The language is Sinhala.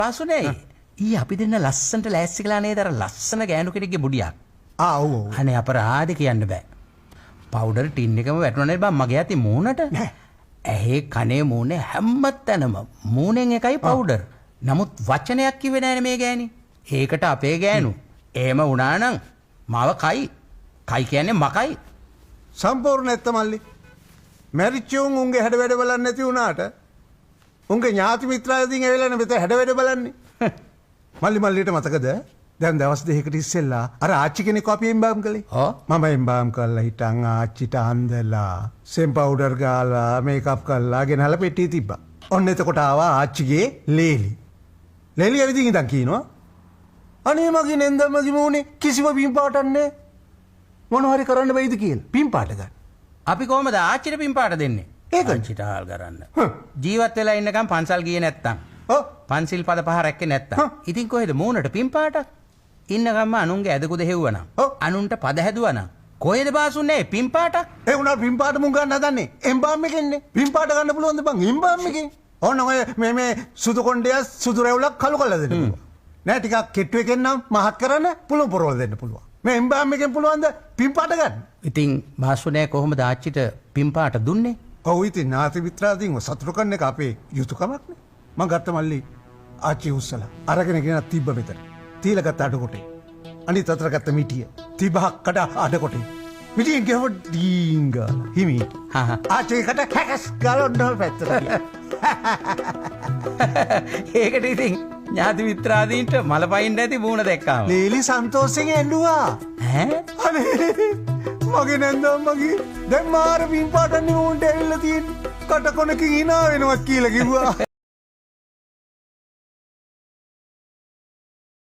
පාසුනේ ඊ අපි දෙන්න ලස්සනට ලෑස්ති කළා නේද අර ලස්සන ගෑනු කෙනෙක්ගේ බුඩියක්. ඔව්. අනේ අපරාධ කියන්න බෑ. පවුඩර් ටින් එකම වැටුණා නේද බං මගේ අතේ මූණට. ඇහි කනේ මූණේ හැම තැනම මූණෙන් එකයි පවුඩර්. නමුත් වචනයක් කිව්වේ නෑනේ මේ ගෑණි. ඒකට අපේ ගෑනු. එහෙම වුණා නම් මාව කයි. කයි කියන්නේ මකයි. සම්පූර්ණ නැත්ත මල්ලි. මැරිච්ච උන්ගේ හැඩ වැඩ බලන්නේ නැති වුණාට උන්ගේ ඥාති මිත්‍රාදීන් ඇවිල්ලානේ මෙතන හැඩ වැඩ බලන්නේ. මල්ලි මල්ලිට මතකද? දැන් දවස් දෙකකට ඉස්සෙල්ලා අර ආච්චි කෙනෙක් අපි එම්බාම් කළේ. මම එම්බාම් කරලා හිටන් ආච්චිට අන්දලා සෙම් පවුඩර් ගාලා මේකප් කරලා ගෙනහලා පෙට්ටිය තිබ්බා. ඔන්න එතකොට ආවා ආච්චිගේ ලේලි. ලේලි ඇවිදින් ඉඳන් කියනවා අනේ මගේ නෙන්දමගේ මූණේ කිසිම පින් පාටක් නැහැ. මොන හරි කරන්න බැයිද කියලා. පින් පාට ගන්න. අපි කොහමද ආච්චිට පින් පාට දෙන්නේ? ඒක ආච්චිට හාල් කරන්න. ජීවත් වෙලා ඉන්නකම් පන්සල් ගියේ නැත්තම්. පන්සිල් පද පහ රැක්කේ නැත්තම්. ඉතින් කොහෙද මූණට පින් පාටක්? ඉන්නකම්ම අනුන්ගේ ඇදකුද හෙව්වනම්. අනුන්ට පද හැදුවනම්. කොහෙද බාසුන්නේ පින් පාටක්? ඒ උනා පින් පාට මුං ගන්න හදන්නේ. එම්බාම් එකෙන්නේ. පින් පාට ගන්න පුළුවන්ද බං? එම්බාම් එකෙන්. ඕන ඔය මේ සුදු කොණ්ඩය සුදු රැවුලක් කළු කරලා දෙන්න පුළුවන්. නෑ ටිකක් කෙට්ටු එකෙන් නම් මහත් කරන්න පුළුවන් පොරවල් දෙන්න පුළුවන්. මේ එම්බාම් එකෙන් පුළුවන්ද පින් පාට ගන්න? ඉතින් බාසුනේ කොහොමද ආච්චිට පින් පාට දුන්නේ? ඔව් ඉතින් නාති මිත්‍රාදීන්ව සතුටු කරන එක අපේ යුතුයකමක් නේ. මං ගත්ත මල්ලි ආච්චි උස්සලා අරගෙන ගෙනත් තිබ්බ මෙතන. තීලා ගත්ත අඩ කොටේ. අනිත් අතට ගත්ත මිටිය. තිබහක් කඩ අඩ කොටේ. මිටියෙන් ගෙව ඩීංගා හිමි. ආච්චි කට හැකස් ගලොන්ඩල් පැත්තට ගියා. ඒකට ඉතින් ඥාති මිත්‍රාදීන්ට මල පයින් නැති මූණ දැක්කාම. ලීලි සන්තෝෂයෙන් ඇඬුවා. ඈ? අනේ මගේ නැන්දම් මගේ දැන් මාර පින් පාටන්නේ මූණට ඇවිල්ලා තියෙන්නේ. කට කොනකින් hina වෙනවා කියලා කිව්වා.